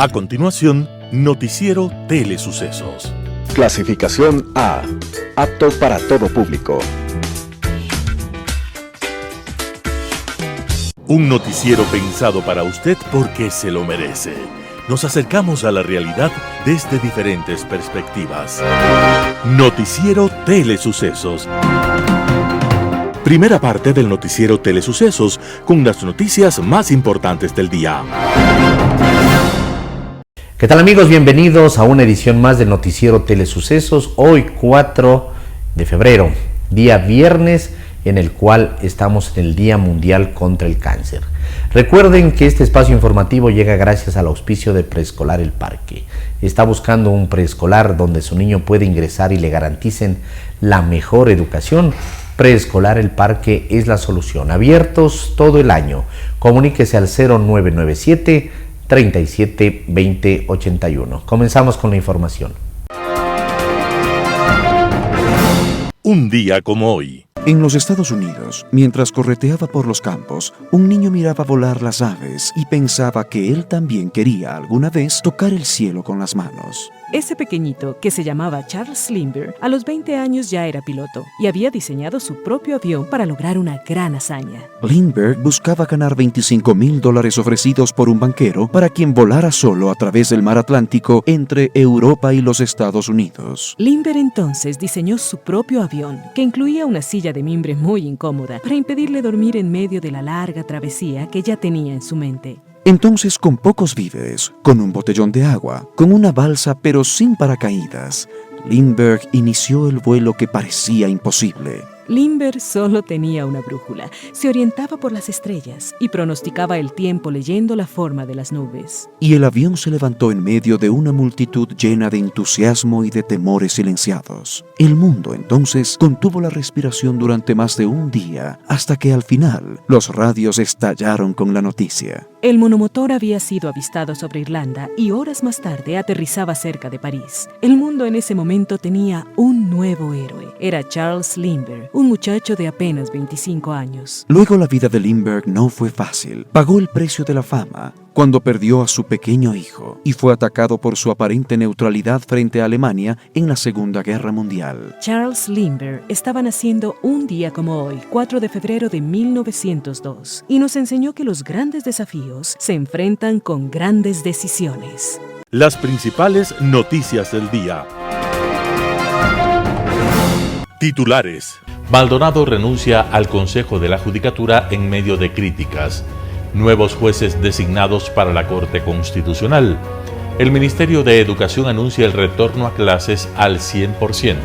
A continuación, Noticiero Telesucesos. Clasificación A. Apto para todo público. Un noticiero pensado para usted porque se lo merece. Nos acercamos a la realidad desde diferentes perspectivas. Noticiero Telesucesos. Primera parte del Noticiero Telesucesos con las noticias más importantes del día. ¿Qué tal, amigos? Bienvenidos a una edición más del Noticiero Telesucesos. Hoy 4 de febrero, día viernes, en el cual estamos en el Día Mundial contra el Cáncer. Recuerden que este espacio informativo llega gracias al auspicio de Preescolar El Parque. Está buscando un preescolar donde su niño puede ingresar y le garanticen la mejor educación. Preescolar El Parque es la solución. Abiertos todo el año. Comuníquese al 0997 37 20 81. Comenzamos con la información. Un día como hoy. En los Estados Unidos, mientras correteaba por los campos, un niño miraba volar las aves y pensaba que él también quería alguna vez tocar el cielo con las manos. Ese pequeñito, que se llamaba Charles Lindbergh, a los 20 años ya era piloto y había diseñado su propio avión para lograr una gran hazaña. Lindbergh buscaba ganar $25,000 ofrecidos por un banquero para quien volara solo a través del mar Atlántico entre Europa y los Estados Unidos. Lindbergh entonces diseñó su propio avión, que incluía una silla de mimbre muy incómoda para impedirle dormir en medio de la larga travesía que ya tenía en su mente. Entonces, con pocos víveres, con un botellón de agua, con una balsa pero sin paracaídas, Lindbergh inició el vuelo que parecía imposible. Lindbergh solo tenía una brújula, se orientaba por las estrellas y pronosticaba el tiempo leyendo la forma de las nubes. Y el avión se levantó en medio de una multitud llena de entusiasmo y de temores silenciados. El mundo entonces contuvo la respiración durante más de un día, hasta que al final los radios estallaron con la noticia. El monomotor había sido avistado sobre Irlanda y horas más tarde aterrizaba cerca de París. El mundo en ese momento tenía un nuevo héroe. Era Charles Lindbergh, un muchacho de apenas 25 años. Luego la vida de Lindbergh no fue fácil. Pagó el precio de la fama cuando perdió a su pequeño hijo y fue atacado por su aparente neutralidad frente a Alemania en la Segunda Guerra Mundial. Charles Lindbergh estaba naciendo un día como hoy, 4 de febrero de 1902, y nos enseñó que los grandes desafíos se enfrentan con grandes decisiones. Las principales noticias del día. Titulares. Maldonado renuncia al Consejo de la Judicatura en medio de críticas. Nuevos jueces designados para la Corte Constitucional. El Ministerio de Educación anuncia el retorno a clases al 100%.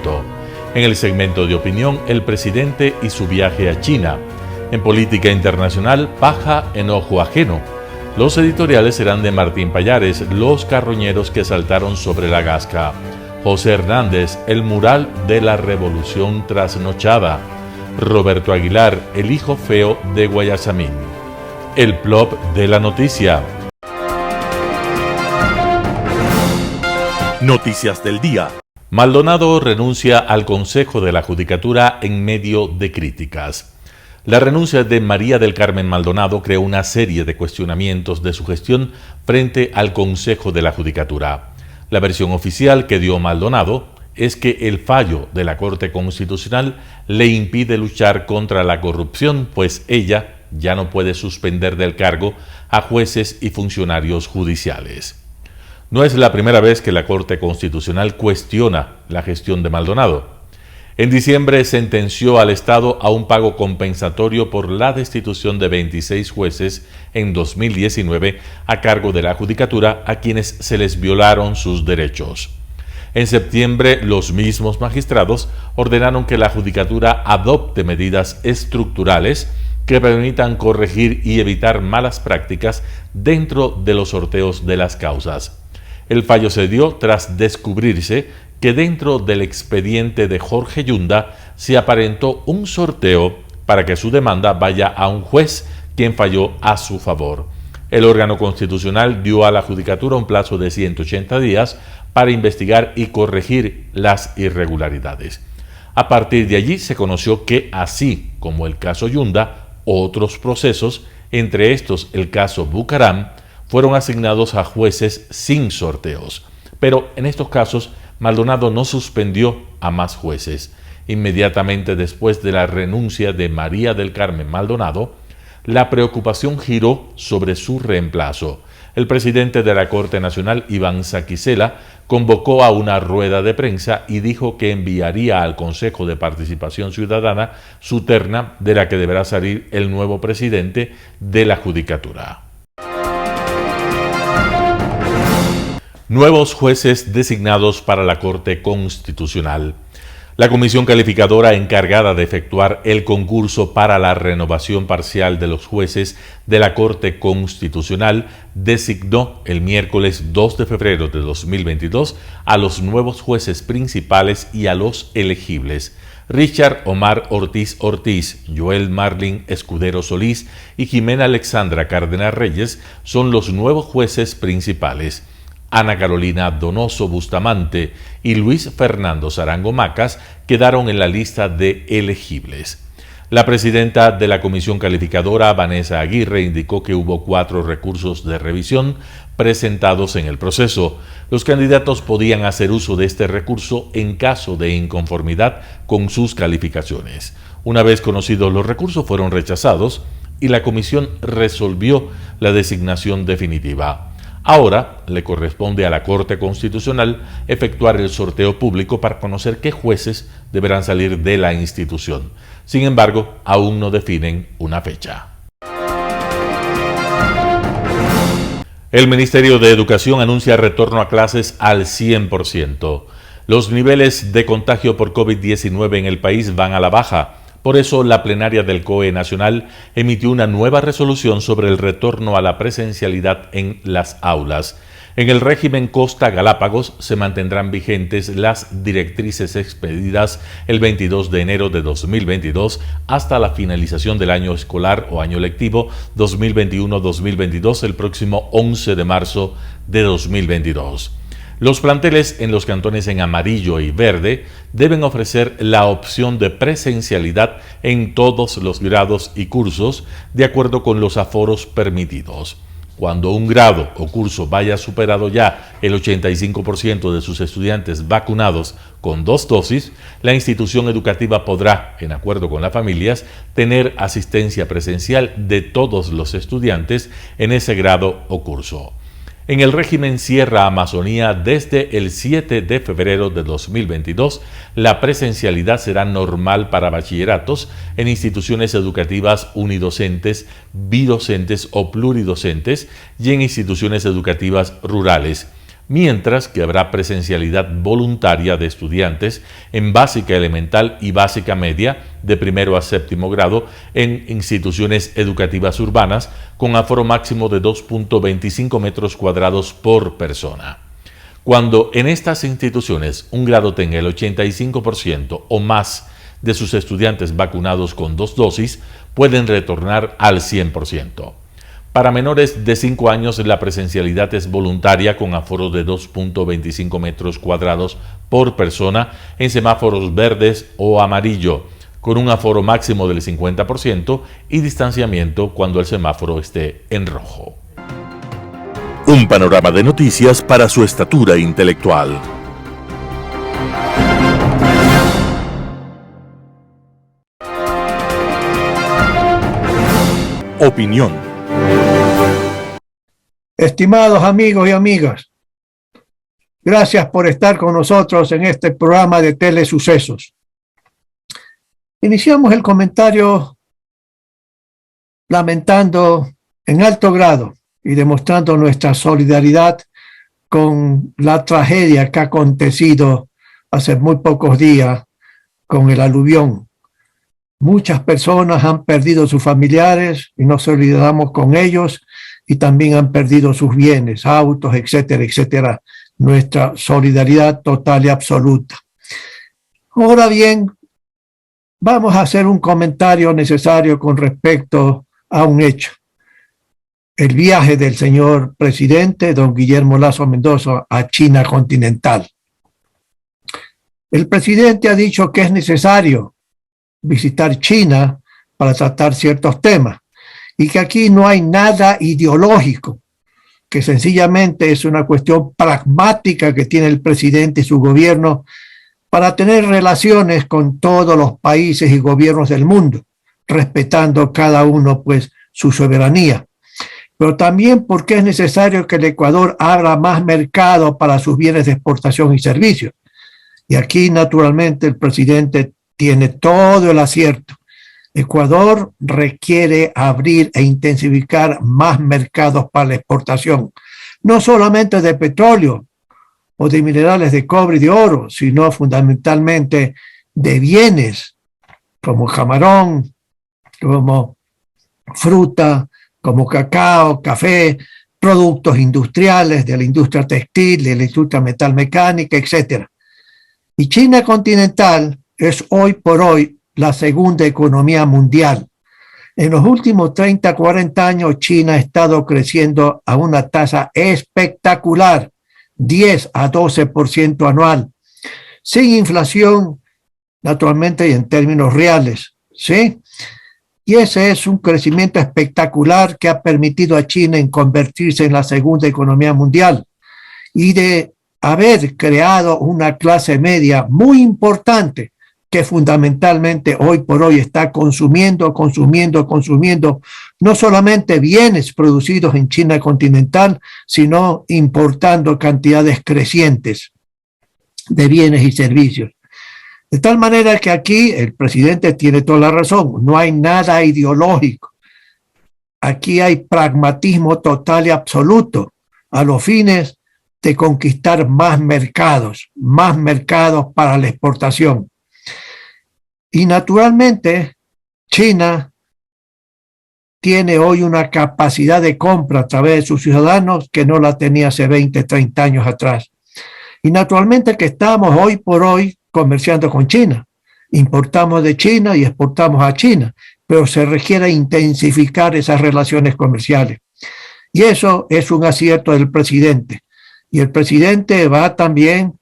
En el segmento de opinión, el presidente y su viaje a China. En política internacional, paja en ojo ajeno. Los editoriales serán de Martín Pallares, los carroñeros que saltaron sobre la Gasca. José Hernández, el mural de la revolución trasnochada. Roberto Aguilar, el hijo feo de Guayasamín. El plop de la noticia. Noticias del día. Maldonado renuncia al Consejo de la Judicatura en medio de críticas. La renuncia de María del Carmen Maldonado creó una serie de cuestionamientos de su gestión frente al Consejo de la Judicatura. La versión oficial que dio Maldonado es que el fallo de la Corte Constitucional le impide luchar contra la corrupción, pues ella ya no puede suspender del cargo a jueces y funcionarios judiciales. No es la primera vez que la Corte Constitucional cuestiona la gestión de Maldonado. En diciembre sentenció al Estado a un pago compensatorio por la destitución de 26 jueces en 2019 a cargo de la Judicatura a quienes se les violaron sus derechos. En septiembre, los mismos magistrados ordenaron que la Judicatura adopte medidas estructurales que permitan corregir y evitar malas prácticas dentro de los sorteos de las causas. El fallo se dio tras descubrirse que dentro del expediente de Jorge Yunda se aparentó un sorteo para que su demanda vaya a un juez quien falló a su favor. El órgano constitucional dio a la Judicatura un plazo de 180 días para investigar y corregir las irregularidades. A partir de allí se conoció que, así como el caso Yunda, otros procesos, entre estos el caso Bucaram, fueron asignados a jueces sin sorteos. Pero en estos casos, Maldonado no suspendió a más jueces. Inmediatamente después de la renuncia de María del Carmen Maldonado, la preocupación giró sobre su reemplazo. El presidente de la Corte Nacional, Iván Saquicela, convocó a una rueda de prensa y dijo que enviaría al Consejo de Participación Ciudadana su terna de la que deberá salir el nuevo presidente de la Judicatura. Nuevos jueces designados para la Corte Constitucional. La comisión calificadora encargada de efectuar el concurso para la renovación parcial de los jueces de la Corte Constitucional designó el miércoles 2 de febrero de 2022 a los nuevos jueces principales y a los elegibles. Richard Omar Ortiz Ortiz, Joel Marlin Escudero Solís y Jimena Alexandra Cárdenas Reyes son los nuevos jueces principales. Ana Carolina Donoso Bustamante y Luis Fernando Zarango Macas quedaron en la lista de elegibles. La presidenta de la comisión calificadora, Vanessa Aguirre, indicó que hubo 4 recursos de revisión presentados en el proceso. Los candidatos podían hacer uso de este recurso en caso de inconformidad con sus calificaciones. Una vez conocidos los recursos, fueron rechazados y la comisión resolvió la designación definitiva. Ahora le corresponde a la Corte Constitucional efectuar el sorteo público para conocer qué jueces deberán salir de la institución. Sin embargo, aún no definen una fecha. El Ministerio de Educación anuncia retorno a clases al 100%. Los niveles de contagio por COVID-19 en el país van a la baja. Por eso, la plenaria del COE Nacional emitió una nueva resolución sobre el retorno a la presencialidad en las aulas. En el régimen Costa Galápagos se mantendrán vigentes las directrices expedidas el 22 de enero de 2022 hasta la finalización del año escolar o año lectivo 2021-2022 el próximo 11 de marzo de 2022. Los planteles en los cantones en amarillo y verde deben ofrecer la opción de presencialidad en todos los grados y cursos de acuerdo con los aforos permitidos. Cuando un grado o curso vaya superado ya el 85% de sus estudiantes vacunados con 2 dosis, la institución educativa podrá, en acuerdo con las familias, tener asistencia presencial de todos los estudiantes en ese grado o curso. En el régimen Sierra Amazonía, desde el 7 de febrero de 2022, la presencialidad será normal para bachilleratos en instituciones educativas unidocentes, bidocentes o pluridocentes y en instituciones educativas rurales, mientras que habrá presencialidad voluntaria de estudiantes en básica elemental y básica media de primero a séptimo grado en instituciones educativas urbanas con aforo máximo de 2.25 metros cuadrados por persona. Cuando en estas instituciones un grado tenga el 85% o más de sus estudiantes vacunados con 2 dosis, pueden retornar al 100%. Para menores de 5 años, la presencialidad es voluntaria con aforo de 2.25 metros cuadrados por persona en semáforos verdes o amarillo, con un aforo máximo del 50% y distanciamiento cuando el semáforo esté en rojo. Un panorama de noticias para su estatura intelectual. Opinión. Estimados amigos y amigas, gracias por estar con nosotros en este programa de Telesucesos. Iniciamos el comentario lamentando en alto grado y demostrando nuestra solidaridad con la tragedia que ha acontecido hace muy pocos días con el aluvión. Muchas personas han perdido sus familiares y nos solidarizamos con ellos, y también han perdido sus bienes, autos, etcétera, etcétera. Nuestra solidaridad total y absoluta. Ahora bien, vamos a hacer un comentario necesario con respecto a un hecho. El viaje del señor presidente, don Guillermo Lasso Mendoza, a China continental. El presidente ha dicho que es necesario visitar China para tratar ciertos temas, y que aquí no hay nada ideológico, que sencillamente es una cuestión pragmática que tiene el presidente y su gobierno para tener relaciones con todos los países y gobiernos del mundo, respetando cada uno pues su soberanía. Pero también porque es necesario que el Ecuador abra más mercado para sus bienes de exportación y servicios. Y aquí naturalmente el presidente tiene todo el acierto. Ecuador requiere abrir e intensificar más mercados para la exportación, no solamente de petróleo o de minerales de cobre y de oro, sino fundamentalmente de bienes como camarón, como fruta, como cacao, café, productos industriales de la industria textil, de la industria metalmecánica, etc. Y China continental es hoy por hoy la segunda economía mundial. En los últimos 30, 40 años, China ha estado creciendo a una tasa espectacular, 10 a 12% anual, sin inflación, naturalmente, y en términos reales, ¿sí? Y ese es un crecimiento espectacular que ha permitido a China en convertirse en la segunda economía mundial y de haber creado una clase media muy importante que fundamentalmente hoy por hoy está consumiendo no solamente bienes producidos en China continental, sino importando cantidades crecientes de bienes y servicios. De tal manera que aquí el presidente tiene toda la razón, no hay nada ideológico. Aquí hay pragmatismo total y absoluto a los fines de conquistar más mercados para la exportación. Y naturalmente, China tiene hoy una capacidad de compra a través de sus ciudadanos que no la tenía hace 20, 30 años atrás. Y naturalmente que estamos hoy por hoy comerciando con China. Importamos de China y exportamos a China, pero se requiere intensificar esas relaciones comerciales. Y eso es un acierto del presidente. Y el presidente va también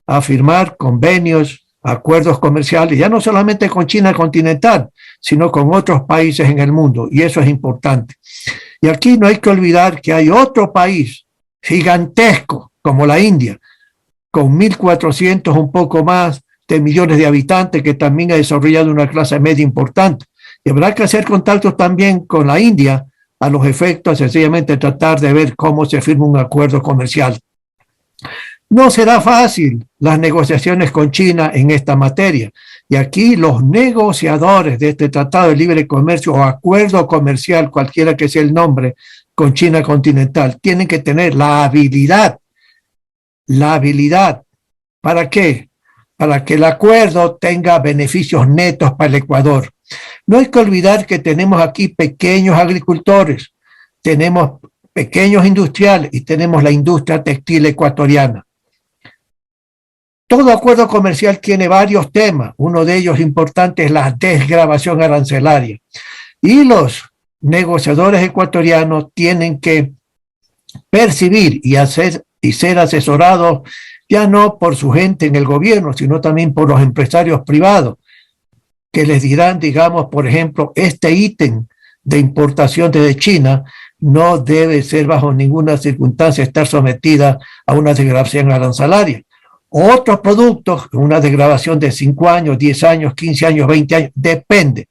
a firmar convenios, acuerdos comerciales, ya no solamente con China continental, sino con otros países en el mundo, y eso es importante. Y aquí no hay que olvidar que hay otro país gigantesco, como la India, con 1.400, un poco más, de millones de habitantes, que también ha desarrollado una clase media importante. Y habrá que hacer contactos también con la India, a los efectos, sencillamente tratar de ver cómo se firma un acuerdo comercial. No será fácil las negociaciones con China en esta materia. Y aquí los negociadores de este Tratado de Libre Comercio o acuerdo comercial, cualquiera que sea el nombre, con China continental, tienen que tener la habilidad. ¿Para qué? Para que el acuerdo tenga beneficios netos para el Ecuador. No hay que olvidar que tenemos aquí pequeños agricultores, tenemos pequeños industriales y tenemos la industria textil ecuatoriana. Todo acuerdo comercial tiene varios temas. Uno de ellos importante es la desgravación arancelaria. Y los negociadores ecuatorianos tienen que percibir y ser asesorados ya no por su gente en el gobierno, sino también por los empresarios privados, que les dirán, digamos, por ejemplo, este ítem de importación desde China no debe ser bajo ninguna circunstancia estar sometida a una desgravación arancelaria. Otros productos, una desgravación de 5 años, 10 años, 15 años, 20 años, depende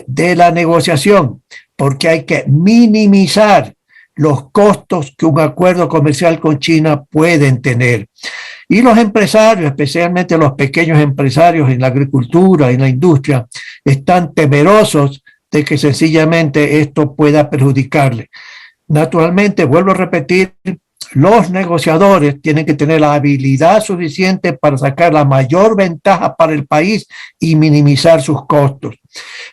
de la negociación, porque hay que minimizar los costos que un acuerdo comercial con China pueden tener. Y los empresarios, especialmente los pequeños empresarios en la agricultura, en la industria, están temerosos de que sencillamente esto pueda perjudicarle. Naturalmente, vuelvo a repetir, los negociadores tienen que tener la habilidad suficiente para sacar la mayor ventaja para el país y minimizar sus costos.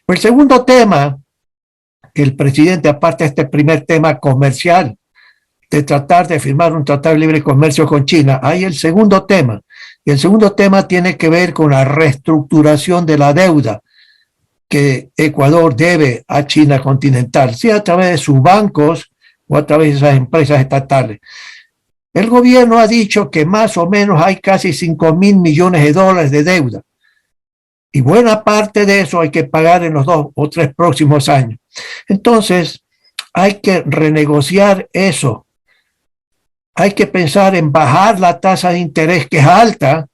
El segundo tema que el presidente, aparte de este primer tema comercial, de tratar de firmar un tratado de libre comercio con China, hay el segundo tema. Y el segundo tema tiene que ver con la reestructuración de la deuda que Ecuador debe a China continental, sea a través de sus bancos o a través de esas empresas estatales. El gobierno ha dicho que más o menos hay casi 5.000 millones de dólares de deuda. Y buena parte de eso hay que pagar en los 2 o 3 próximos años. Entonces, hay que renegociar eso. Hay que pensar en bajar la tasa de interés, que es alta,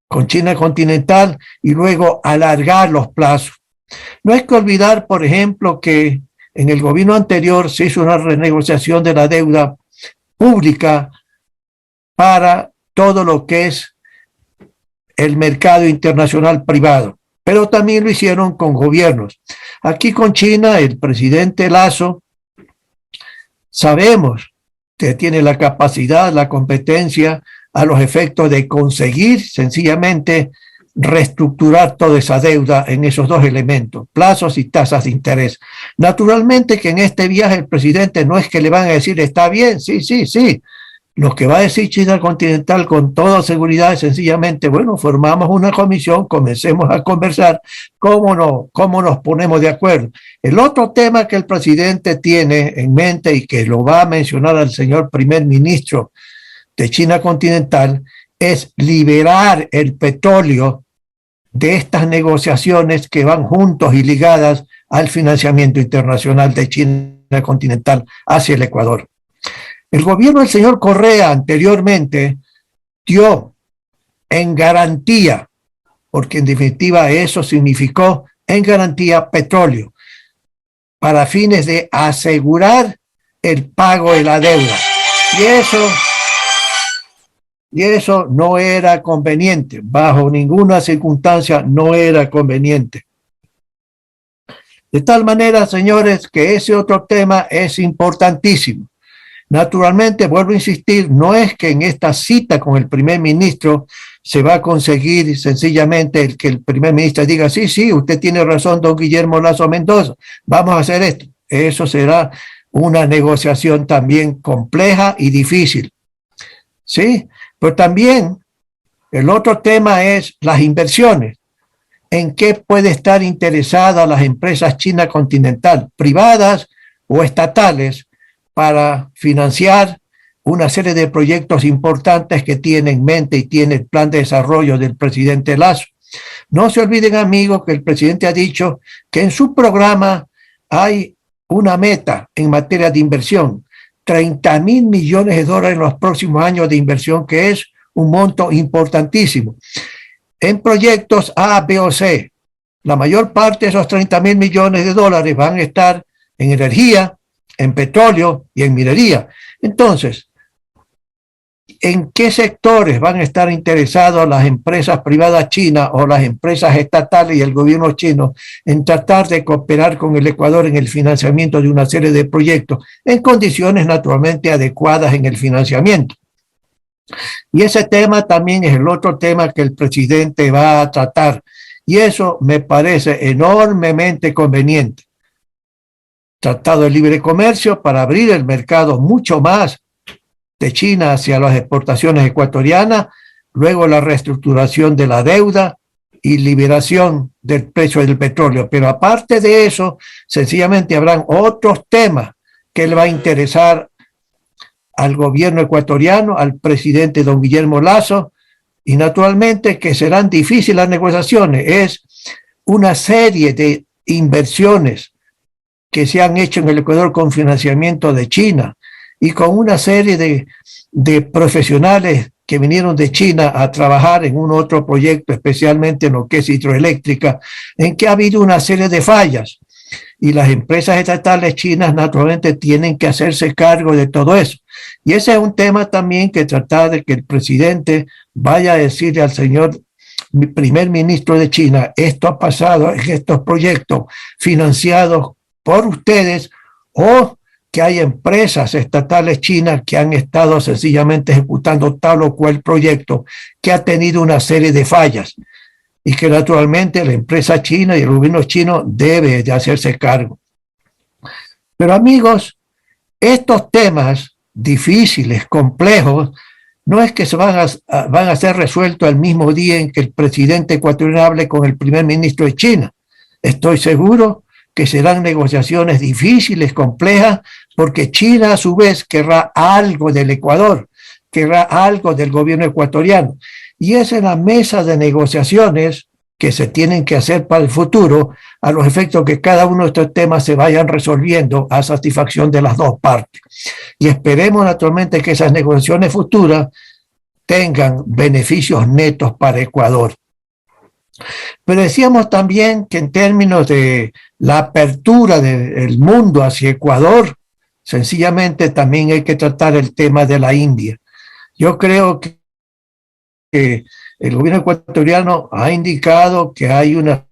con China continental, y luego alargar los plazos. No hay que olvidar, por ejemplo, que en el gobierno anterior se hizo una renegociación de la deuda pública para todo lo que es el mercado internacional privado, pero también lo hicieron con gobiernos. Aquí con China, el presidente Lasso, sabemos que tiene la capacidad, la competencia a los efectos de conseguir sencillamente reestructurar toda esa deuda en esos dos elementos, plazos y tasas de interés. Naturalmente que en este viaje el presidente no es que le van a decir está bien, sí. Lo que va a decir China continental con toda seguridad es sencillamente, bueno, formamos una comisión, comencemos a conversar, cómo nos ponemos de acuerdo. El otro tema que el presidente tiene en mente y que lo va a mencionar al señor primer ministro de China continental es liberar el petróleo de estas negociaciones que van juntos y ligadas al financiamiento internacional de China continental hacia el Ecuador. El gobierno del señor Correa anteriormente dio en garantía, porque en definitiva eso significó en garantía petróleo, para fines de asegurar el pago de la deuda. Y eso no era conveniente, bajo ninguna circunstancia no era conveniente. De tal manera, señores, que ese otro tema es importantísimo. Naturalmente, vuelvo a insistir, no es que en esta cita con el primer ministro se va a conseguir sencillamente el que el primer ministro diga, sí, usted tiene razón, don Guillermo Lasso Mendoza, vamos a hacer esto. Eso será una negociación también compleja y difícil. ¿Sí? Pero también el otro tema es las inversiones. ¿En qué puede estar interesadas las empresas China continental, privadas o estatales, para financiar una serie de proyectos importantes que tiene en mente y tiene el plan de desarrollo del presidente Lasso? No se olviden, amigos, que el presidente ha dicho que en su programa hay una meta en materia de inversión, 30,000 millones de dólares en los próximos años de inversión, que es un monto importantísimo. En proyectos A, B o C, la mayor parte de esos 30,000 millones de dólares van a estar en energía, en petróleo y en minería. Entonces, ¿en qué sectores van a estar interesados las empresas privadas chinas o las empresas estatales y el gobierno chino en tratar de cooperar con el Ecuador en el financiamiento de una serie de proyectos en condiciones naturalmente adecuadas en el financiamiento? Y ese tema también es el otro tema que el presidente va a tratar, y eso me parece enormemente conveniente. Tratado de libre comercio para abrir el mercado mucho más de China hacia las exportaciones ecuatorianas, luego la reestructuración de la deuda y liberación del precio del petróleo. Pero aparte de eso, sencillamente habrán otros temas que le va a interesar al gobierno ecuatoriano, al presidente don Guillermo Lasso, y naturalmente que serán difíciles las negociaciones. Es una serie de inversiones que se han hecho en el Ecuador con financiamiento de China y con una serie de profesionales que vinieron de China a trabajar en un otro proyecto, especialmente en lo que es hidroeléctrica, en que ha habido una serie de fallas. Y las empresas estatales chinas naturalmente tienen que hacerse cargo de todo eso. Y ese es un tema también que tratar de que el presidente vaya a decirle al señor primer ministro de China, esto ha pasado en estos proyectos financiados por ustedes, o que hay empresas estatales chinas que han estado sencillamente ejecutando tal o cual proyecto que ha tenido una serie de fallas y que naturalmente la empresa china y el gobierno chino debe de hacerse cargo. Pero amigos, estos temas difíciles, complejos, no es que se van a ser resueltos el mismo día en que el presidente ecuatoriano hable con el primer ministro de China. Estoy seguro que serán negociaciones difíciles, complejas, porque China a su vez querrá algo del Ecuador, querrá algo del gobierno ecuatoriano. Y es en la mesa de negociaciones que se tienen que hacer para el futuro, a los efectos que cada uno de estos temas se vayan resolviendo a satisfacción de las dos partes. Y esperemos naturalmente que esas negociaciones futuras tengan beneficios netos para Ecuador. Pero decíamos también que en términos de la apertura del mundo hacia Ecuador, sencillamente también hay que tratar el tema de la India. Yo creo que el gobierno ecuatoriano ha indicado que hay una,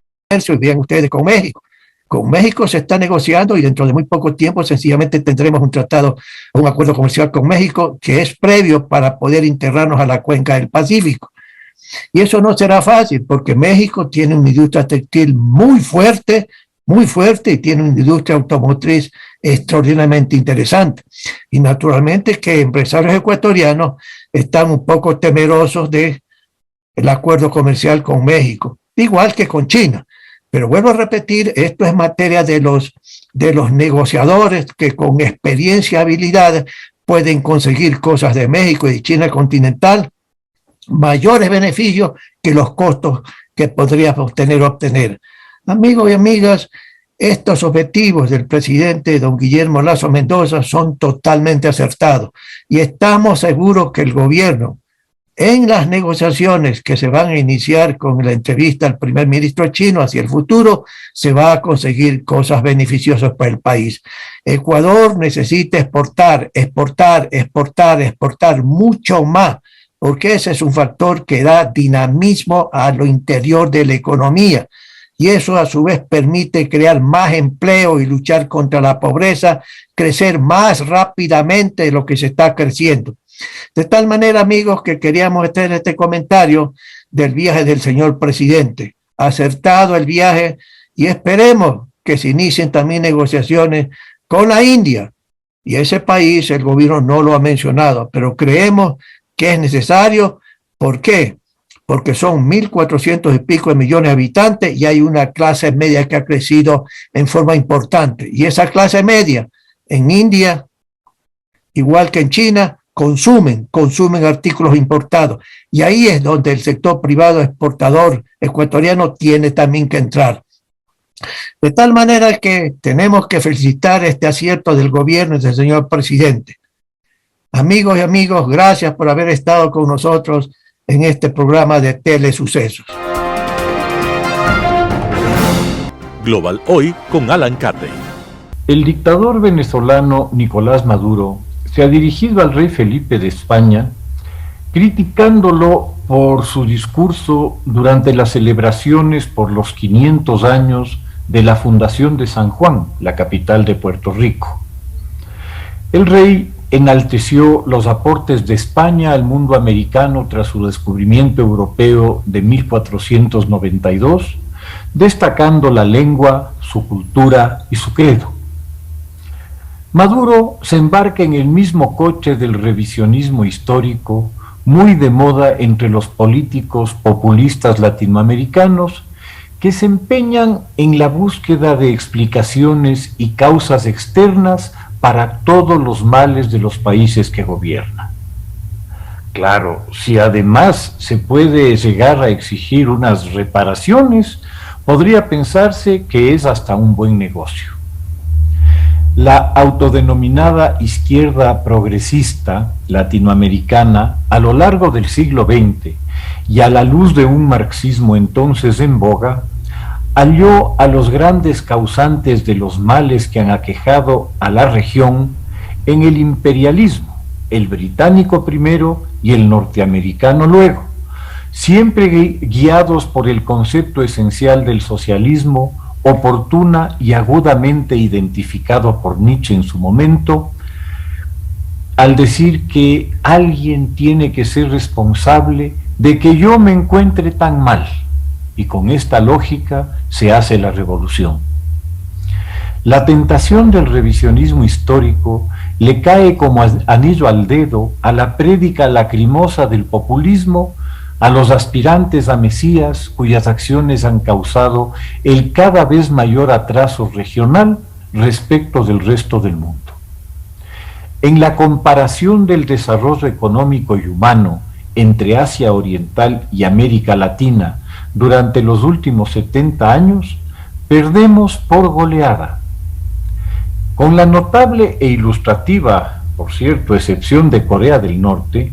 bien ustedes, con México. Con México se está negociando y dentro de muy poco tiempo sencillamente tendremos un tratado, un acuerdo comercial con México que es previo para poder integrarnos a la cuenca del Pacífico. Y eso no será fácil porque México tiene una industria textil muy fuerte y tiene una industria automotriz extraordinariamente interesante. Y naturalmente que empresarios ecuatorianos están un poco temerosos del acuerdo comercial con México, igual que con China. Pero vuelvo a repetir, esto es materia de los negociadores que con experiencia y habilidad pueden conseguir cosas de México y de China continental, mayores beneficios que los costos que podríamos obtener. Amigos y amigas, estos objetivos del presidente don Guillermo Lasso Mendoza son totalmente acertados y estamos seguros que el gobierno, en las negociaciones que se van a iniciar con la entrevista al primer ministro chino hacia el futuro, se va a conseguir cosas beneficiosas para el país. Ecuador necesita exportar mucho más, porque ese es un factor que da dinamismo a lo interior de la economía. Y eso a su vez permite crear más empleo y luchar contra la pobreza, crecer más rápidamente de lo que se está creciendo. De tal manera, amigos, que queríamos hacer este comentario del viaje del señor presidente. Acertado el viaje y esperemos que se inicien también negociaciones con la India. Y ese país el gobierno no lo ha mencionado, pero creemos que es necesario. ¿Por qué? Porque son 1.400 y pico de millones de habitantes y hay una clase media que ha crecido en forma importante. Y esa clase media en India, igual que en China, consumen artículos importados. Y ahí es donde el sector privado exportador ecuatoriano tiene también que entrar. De tal manera que tenemos que felicitar este acierto del gobierno y del señor presidente. Amigos y amigos, gracias por haber estado con nosotros en este programa de Telesucesos. Global Hoy con Alan Carney. El dictador venezolano Nicolás Maduro se ha dirigido al rey Felipe de España criticándolo por su discurso durante las celebraciones por los 500 años de la fundación de San Juan, la capital de Puerto Rico. El rey enalteció los aportes de España al mundo americano tras su descubrimiento europeo de 1492, destacando la lengua, su cultura y su credo. Maduro se embarca en el mismo coche del revisionismo histórico, muy de moda entre los políticos populistas latinoamericanos, que se empeñan en la búsqueda de explicaciones y causas externas para todos los males de los países que gobiernan. Claro, si además se puede llegar a exigir unas reparaciones, podría pensarse que es hasta un buen negocio. La autodenominada izquierda progresista latinoamericana, a lo largo del siglo XX y a la luz de un marxismo entonces en boga, halló a los grandes causantes de los males que han aquejado a la región en el imperialismo, el británico primero y el norteamericano luego, siempre guiados por el concepto esencial del socialismo, oportuna y agudamente identificado por Nietzsche en su momento, al decir que alguien tiene que ser responsable de que yo me encuentre tan mal, y con esta lógica se hace la revolución. La tentación del revisionismo histórico le cae como anillo al dedo a la prédica lacrimosa del populismo, a los aspirantes a Mesías cuyas acciones han causado el cada vez mayor atraso regional respecto del resto del mundo. En la comparación del desarrollo económico y humano entre Asia Oriental y América Latina durante los últimos 70 años, perdemos por goleada. Con la notable e ilustrativa, por cierto, excepción de Corea del Norte,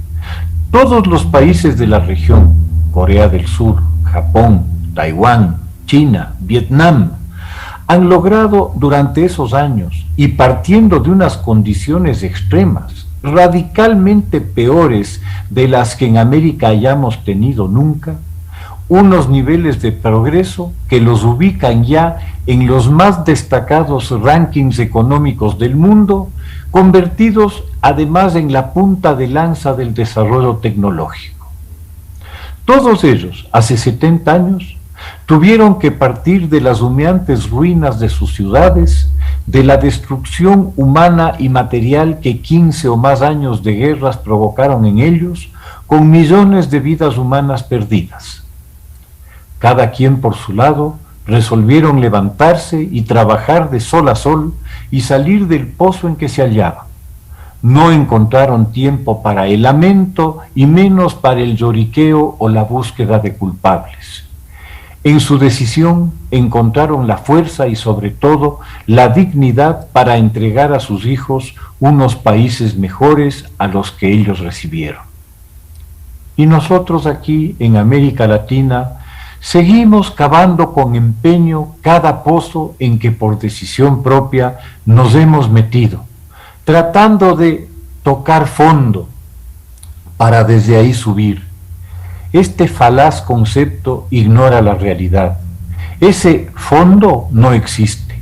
todos los países de la región, Corea del Sur, Japón, Taiwán, China, Vietnam, han logrado durante esos años, y partiendo de unas condiciones extremas, radicalmente peores de las que en América hayamos tenido nunca, unos niveles de progreso que los ubican ya en los más destacados rankings económicos del mundo, convertidos además en la punta de lanza del desarrollo tecnológico. Todos ellos, hace 70 años, tuvieron que partir de las humeantes ruinas de sus ciudades, de la destrucción humana y material que 15 o más años de guerras provocaron en ellos, con millones de vidas humanas perdidas. Cada quien por su lado resolvieron levantarse y trabajar de sol a sol y salir del pozo en que se hallaban. No encontraron tiempo para el lamento y menos para el lloriqueo o la búsqueda de culpables. En su decisión encontraron la fuerza y sobre todo la dignidad para entregar a sus hijos unos países mejores a los que ellos recibieron. Y nosotros aquí en América Latina seguimos cavando con empeño cada pozo en que por decisión propia nos hemos metido, tratando de tocar fondo para desde ahí subir. Este falaz concepto ignora la realidad. Ese fondo no existe.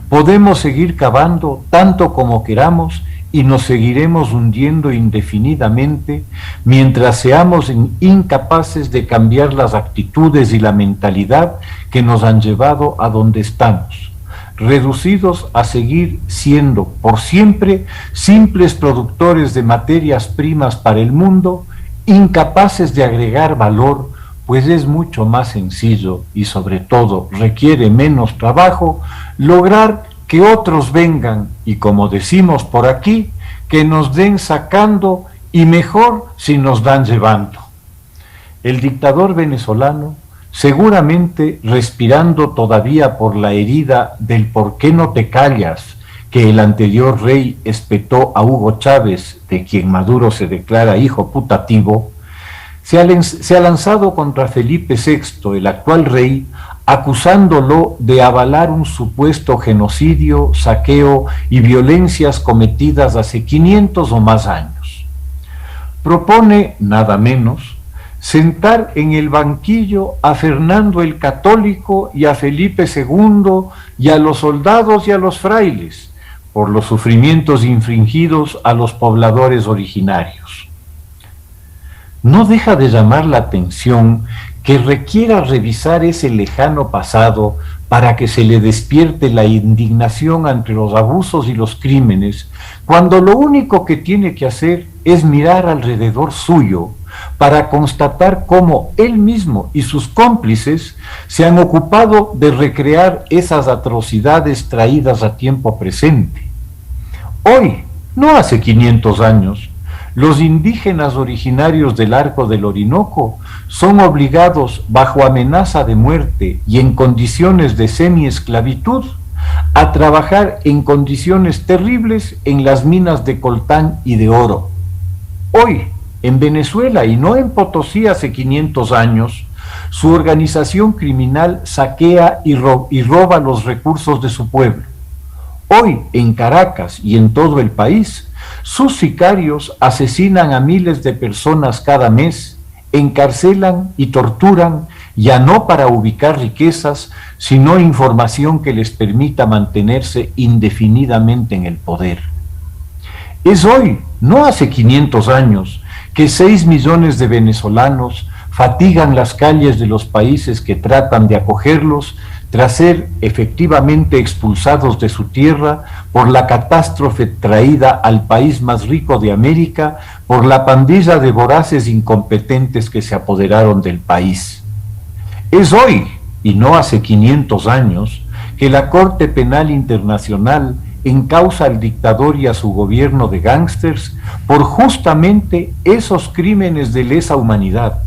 Podemos seguir cavando tanto como queramos y nos seguiremos hundiendo indefinidamente mientras seamos incapaces de cambiar las actitudes y la mentalidad que nos han llevado a donde estamos, reducidos a seguir siendo por siempre simples productores de materias primas para el mundo, incapaces de agregar valor, pues es mucho más sencillo y sobre todo requiere menos trabajo lograr que otros vengan y, como decimos por aquí, que nos den sacando y mejor si nos dan llevando. El dictador venezolano, seguramente respirando todavía por la herida del ¿por qué no te callas?, que el anterior rey espetó a Hugo Chávez, de quien Maduro se declara hijo putativo, se ha lanzado contra Felipe VI, el actual rey, acusándolo de avalar un supuesto genocidio, saqueo y violencias cometidas hace 500 o más años. Propone, nada menos, sentar en el banquillo a Fernando el Católico y a Felipe II y a los soldados y a los frailes, por los sufrimientos infringidos a los pobladores originarios. No deja de llamar la atención que requiera revisar ese lejano pasado para que se le despierte la indignación ante los abusos y los crímenes, cuando lo único que tiene que hacer es mirar alrededor suyo para constatar cómo él mismo y sus cómplices se han ocupado de recrear esas atrocidades traídas a tiempo presente. Hoy, no hace 500 años, los indígenas originarios del Arco del Orinoco son obligados, bajo amenaza de muerte y en condiciones de semi-esclavitud, a trabajar en condiciones terribles en las minas de coltán y de oro. Hoy, en Venezuela y no en Potosí hace 500 años, su organización criminal saquea y roba los recursos de su pueblo. Hoy, en Caracas y en todo el país, sus sicarios asesinan a miles de personas cada mes, encarcelan y torturan, ya no para ubicar riquezas, sino información que les permita mantenerse indefinidamente en el poder. Es hoy, no hace 500 años, que 6 millones de venezolanos fatigan las calles de los países que tratan de acogerlos tras ser efectivamente expulsados de su tierra por la catástrofe traída al país más rico de América por la pandilla de voraces incompetentes que se apoderaron del país. Es hoy, y no hace 500 años, que la Corte Penal Internacional encausa al dictador y a su gobierno de gángsters por justamente esos crímenes de lesa humanidad,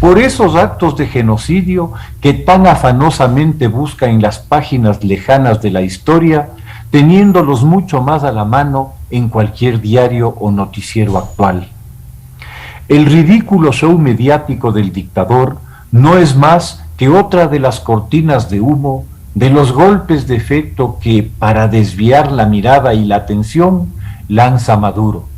por esos actos de genocidio que tan afanosamente busca en las páginas lejanas de la historia, teniéndolos mucho más a la mano en cualquier diario o noticiero actual. El ridículo show mediático del dictador no es más que otra de las cortinas de humo, de los golpes de efecto que, para desviar la mirada y la atención, lanza Maduro.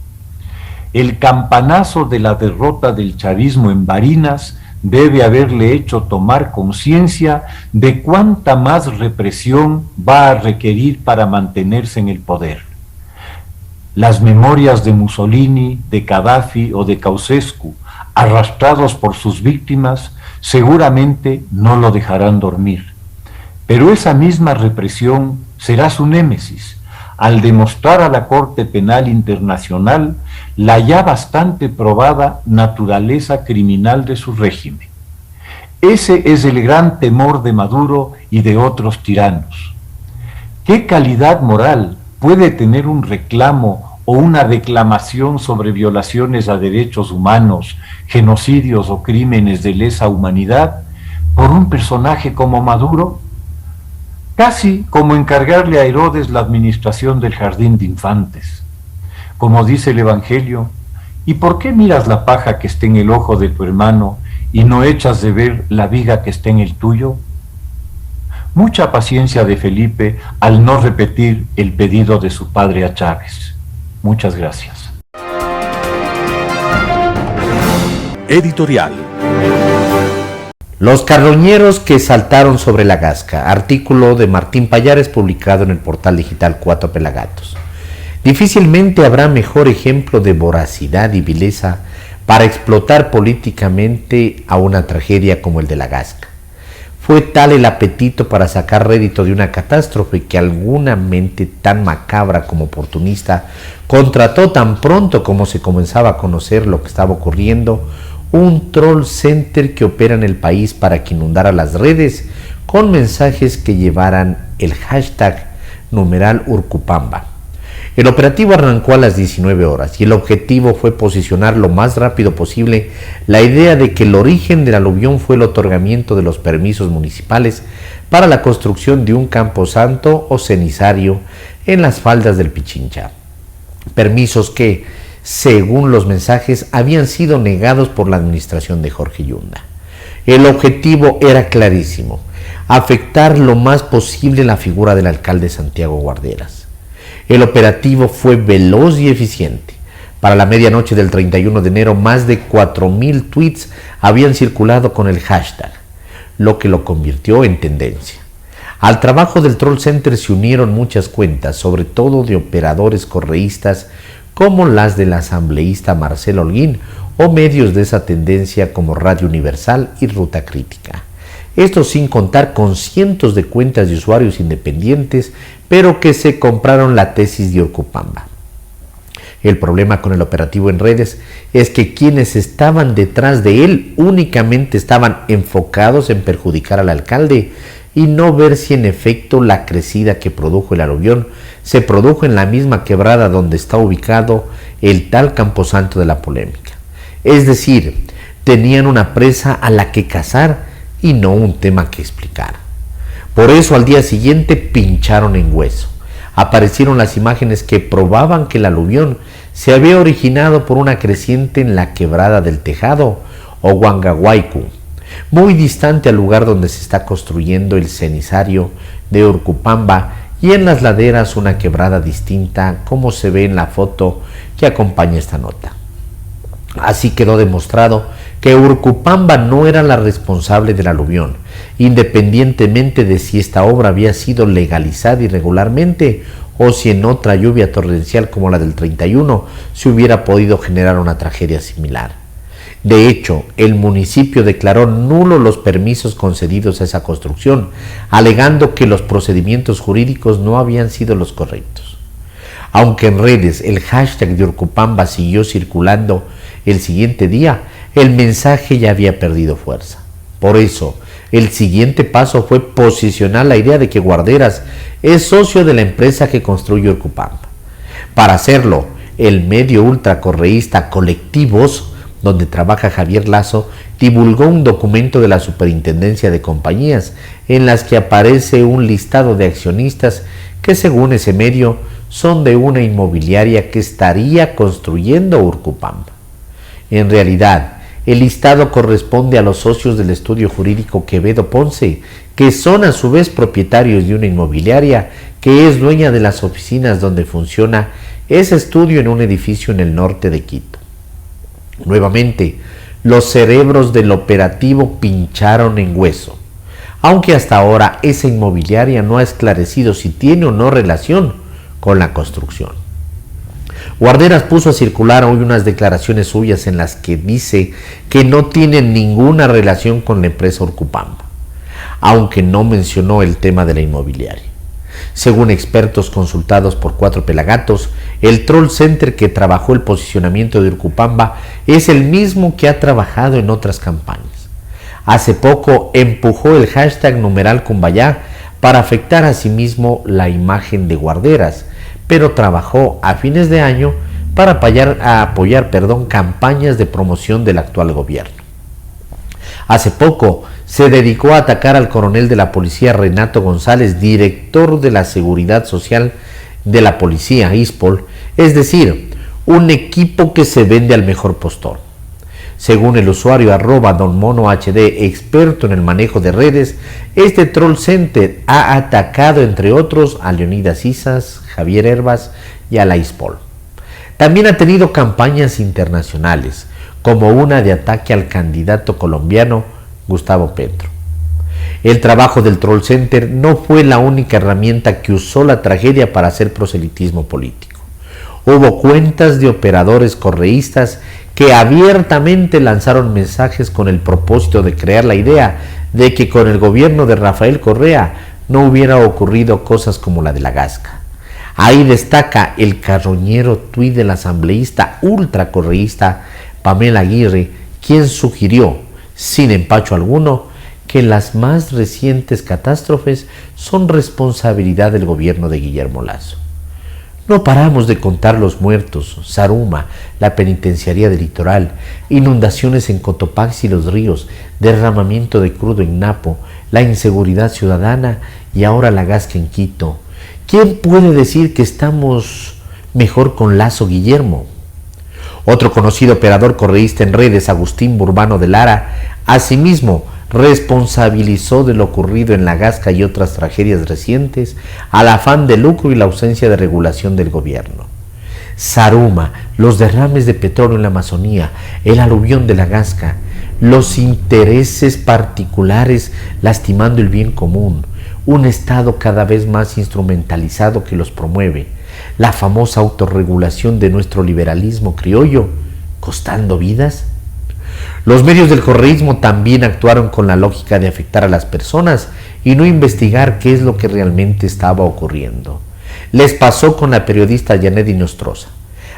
El campanazo de la derrota del chavismo en Barinas debe haberle hecho tomar conciencia de cuánta más represión va a requerir para mantenerse en el poder. Las memorias de Mussolini, de Gaddafi o de Ceausescu, arrastrados por sus víctimas, seguramente no lo dejarán dormir. Pero esa misma represión será su némesis, al demostrar a la Corte Penal Internacional la ya bastante probada naturaleza criminal de su régimen. Ese es el gran temor de Maduro y de otros tiranos. ¿Qué calidad moral puede tener un reclamo o una declamación sobre violaciones a derechos humanos, genocidios o crímenes de lesa humanidad por un personaje como Maduro? Casi como encargarle a Herodes la administración del jardín de infantes. Como dice el Evangelio, ¿y por qué miras la paja que está en el ojo de tu hermano y no echas de ver la viga que está en el tuyo? Mucha paciencia de Felipe al no repetir el pedido de su padre a Chávez. Muchas gracias. Editorial. Los carroñeros que saltaron sobre la Gasca, artículo de Martín Pallares publicado en el portal digital Cuatro Pelagatos. Difícilmente habrá mejor ejemplo de voracidad y vileza para explotar políticamente a una tragedia como el de la Gasca. Fue tal el apetito para sacar rédito de una catástrofe que alguna mente tan macabra como oportunista contrató tan pronto como se comenzaba a conocer lo que estaba ocurriendo un troll center que opera en el país para que inundara las redes con mensajes que llevaran el hashtag #Urcupamba. El operativo arrancó a las 19 horas y el objetivo fue posicionar lo más rápido posible la idea de que el origen del aluvión fue el otorgamiento de los permisos municipales para la construcción de un camposanto o cenizario en las faldas del Pichincha. Permisos que, según los mensajes, habían sido negados por la administración de Jorge Yunda. El objetivo era clarísimo: afectar lo más posible la figura del alcalde Santiago Guarderas. El operativo fue veloz y eficiente. Para la medianoche del 31 de enero, más de 4.000 tweets habían circulado con el hashtag, lo que lo convirtió en tendencia. Al trabajo del Troll Center se unieron muchas cuentas, sobre todo de operadores correístas como las del asambleísta Marcelo Holguín o medios de esa tendencia como Radio Universal y Ruta Crítica. Esto sin contar con cientos de cuentas de usuarios independientes, pero que se compraron la tesis de Urcupamba. El problema con el operativo en redes es que quienes estaban detrás de él únicamente estaban enfocados en perjudicar al alcalde y no ver si en efecto la crecida que produjo el aluvión se produjo en la misma quebrada donde está ubicado el tal camposanto de la polémica. Es decir, tenían una presa a la que cazar y no un tema que explicar. Por eso al día siguiente pincharon en hueso. Aparecieron las imágenes que probaban que el aluvión se había originado por una creciente en la quebrada del Tejado o Huangahuaycu, muy distante al lugar donde se está construyendo el cenizario de Urcupamba, y en las laderas una quebrada distinta como se ve en la foto que acompaña esta nota. Así quedó demostrado que Urcupamba no era la responsable del aluvión, independientemente de si esta obra había sido legalizada irregularmente o si en otra lluvia torrencial como la del 31 se hubiera podido generar una tragedia similar. De hecho, el municipio declaró nulos los permisos concedidos a esa construcción, alegando que los procedimientos jurídicos no habían sido los correctos. Aunque en redes el hashtag de Urcupamba siguió circulando el siguiente día, el mensaje ya había perdido fuerza. Por eso, el siguiente paso fue posicionar la idea de que Guarderas es socio de la empresa que construye Urcupamba. Para hacerlo, el medio ultracorreísta Colectivos donde trabaja Javier Lazo, divulgó un documento de la Superintendencia de Compañías en las que aparece un listado de accionistas que, según ese medio, son de una inmobiliaria que estaría construyendo Urcupamba. En realidad, el listado corresponde a los socios del estudio jurídico Quevedo Ponce, que son a su vez propietarios de una inmobiliaria que es dueña de las oficinas donde funciona ese estudio en un edificio en el norte de Quito. Nuevamente, los cerebros del operativo pincharon en hueso, aunque hasta ahora esa inmobiliaria no ha esclarecido si tiene o no relación con la construcción. Guarderas puso a circular hoy unas declaraciones suyas en las que dice que no tiene ninguna relación con la empresa Urcupamba, aunque no mencionó el tema de la inmobiliaria. Según expertos consultados por Cuatro Pelagatos, el troll center que trabajó el posicionamiento de Urcupamba es el mismo que ha trabajado en otras campañas. Hace poco empujó el hashtag #Cumbayá para afectar a sí mismo la imagen de Guarderas, pero trabajó a fines de año para apoyar campañas de promoción del actual gobierno. Hace poco se dedicó a atacar al coronel de la policía Renato González, director de la Seguridad Social de la Policía, ISPOL, es decir, un equipo que se vende al mejor postor. Según el usuario @DonMonoHD, experto en el manejo de redes, este troll center ha atacado entre otros a Leonidas Isas, Javier Herbas y a la ISPOL. También ha tenido campañas internacionales, como una de ataque al candidato colombiano Gustavo Petro. El trabajo del troll center no fue la única herramienta que usó la tragedia para hacer proselitismo político. Hubo cuentas de operadores correístas que abiertamente lanzaron mensajes con el propósito de crear la idea de que con el gobierno de Rafael Correa no hubiera ocurrido cosas como la de la Gasca. Ahí destaca el carroñero tuit del asambleísta ultracorreísta Pamela Aguirre, quien sugirió, sin empacho alguno, que las más recientes catástrofes son responsabilidad del gobierno de Guillermo Lazo. No paramos de contar los muertos, Saruma, la penitenciaría del litoral, inundaciones en Cotopaxi y los ríos, derramamiento de crudo en Napo, la inseguridad ciudadana y ahora la Gasca en Quito. ¿Quién puede decir que estamos mejor con Lazo, Guillermo? Otro conocido operador correísta en redes, Agustín Burbano de Lara, asimismo responsabilizó de lo ocurrido en la Gasca y otras tragedias recientes al afán de lucro y la ausencia de regulación del gobierno. Saruma, los derrames de petróleo en la Amazonía, el aluvión de la Gasca, los intereses particulares lastimando el bien común, un Estado cada vez más instrumentalizado que los promueve, la famosa autorregulación de nuestro liberalismo criollo, costando vidas. Los medios del correísmo también actuaron con la lógica de afectar a las personas y no investigar qué es lo que realmente estaba ocurriendo. Les pasó con la periodista Janet Inostroza.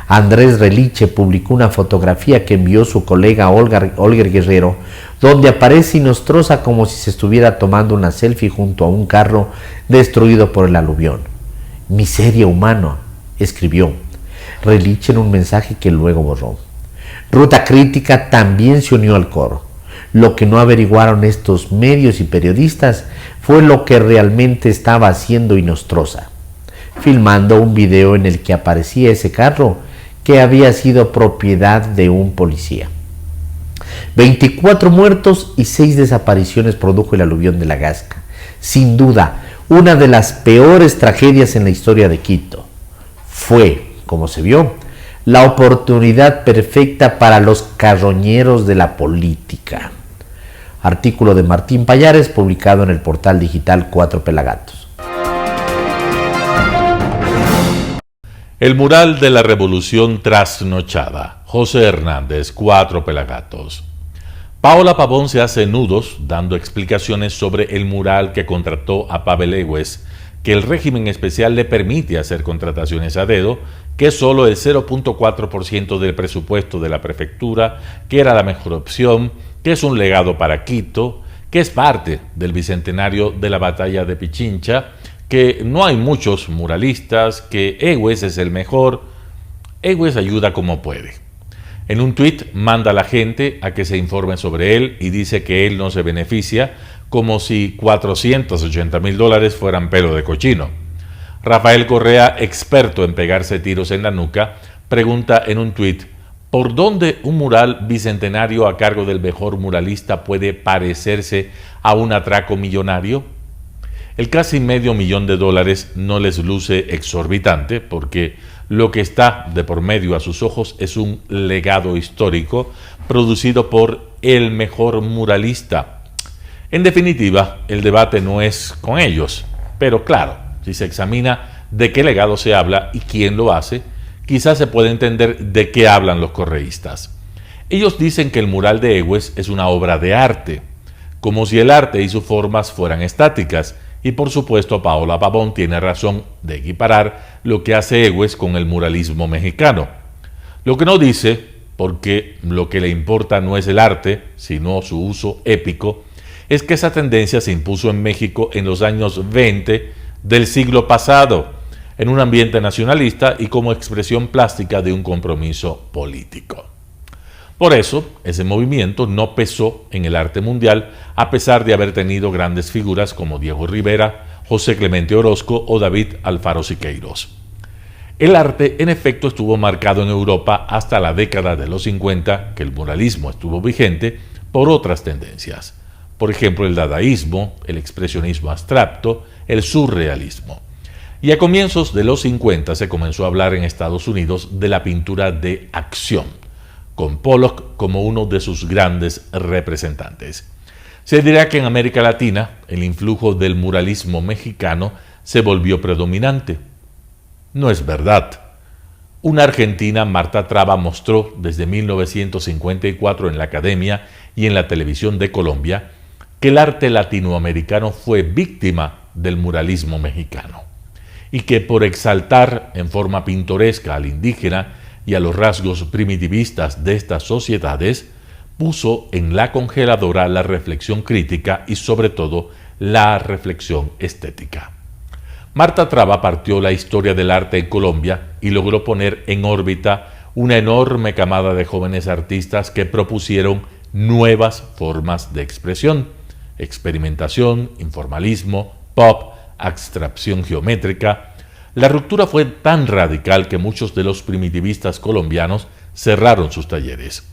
Andrés Reliche publicó una fotografía que envió su colega Olger Guerrero, donde aparece Inostroza como si se estuviera tomando una selfie junto a un carro destruido por el aluvión. Miseria humana, escribió Reliche en un mensaje que luego borró. Ruta Crítica también se unió al coro. Lo que no averiguaron estos medios y periodistas fue lo que realmente estaba haciendo Inostroza, filmando un video en el que aparecía ese carro que había sido propiedad de un policía. 24 muertos y 6 desapariciones produjo el aluvión de la Gasca. Sin duda, una de las peores tragedias en la historia de Quito. Fue, como se vio, la oportunidad perfecta para los carroñeros de la política. Artículo de Martín Payares, publicado en el portal digital Cuatro Pelagatos. El mural de la revolución trasnochada. José Hernández, Cuatro Pelagatos. Paola Pavón se hace nudos dando explicaciones sobre el mural que contrató a Pavel Egues, que el régimen especial le permite hacer contrataciones a dedo, que es solo el 0.4% del presupuesto de la prefectura, que era la mejor opción, que es un legado para Quito, que es parte del bicentenario de la batalla de Pichincha, que no hay muchos muralistas, que Egues es el mejor. Egues ayuda como puede. En un tuit manda a la gente a que se informe sobre él y dice que él no se beneficia, como si $480,000 fueran pelo de cochino. Rafael Correa, experto en pegarse tiros en la nuca, pregunta en un tuit: ¿por dónde un mural bicentenario a cargo del mejor muralista puede parecerse a un atraco millonario? El casi $500,000 no les luce exorbitante, porque lo que está de por medio a sus ojos es un legado histórico producido por el mejor muralista. En definitiva, el debate no es con ellos, pero claro, si se examina de qué legado se habla y quién lo hace, quizás se puede entender de qué hablan los correístas. Ellos dicen que el mural de Egues es una obra de arte, como si el arte y sus formas fueran estáticas, y por supuesto Paola Pavón tiene razón de equiparar lo que hace Egues con el muralismo mexicano. Lo que no dice, porque lo que le importa no es el arte, sino su uso épico, es que esa tendencia se impuso en México en los años 20 del siglo pasado, en un ambiente nacionalista y como expresión plástica de un compromiso político. Por eso, ese movimiento no pesó en el arte mundial, a pesar de haber tenido grandes figuras como Diego Rivera, José Clemente Orozco o David Alfaro Siqueiros. El arte, en efecto, estuvo marcado en Europa hasta la década de los 50, que el muralismo estuvo vigente, por otras tendencias. Por ejemplo, el dadaísmo, el expresionismo abstracto, el surrealismo. Y a comienzos de los 50 se comenzó a hablar en Estados Unidos de la pintura de acción, con Pollock como uno de sus grandes representantes. Se dirá que en América Latina el influjo del muralismo mexicano se volvió predominante. No es verdad. Una argentina, Marta Traba, mostró desde 1954 en la Academia y en la televisión de Colombia que el arte latinoamericano fue víctima del muralismo mexicano y que por exaltar en forma pintoresca al indígena y a los rasgos primitivistas de estas sociedades, puso en la congeladora la reflexión crítica y sobre todo la reflexión estética. Marta Traba partió la historia del arte en Colombia y logró poner en órbita una enorme camada de jóvenes artistas que propusieron nuevas formas de expresión: experimentación, informalismo, pop, abstracción geométrica. La ruptura fue tan radical que muchos de los primitivistas colombianos cerraron sus talleres.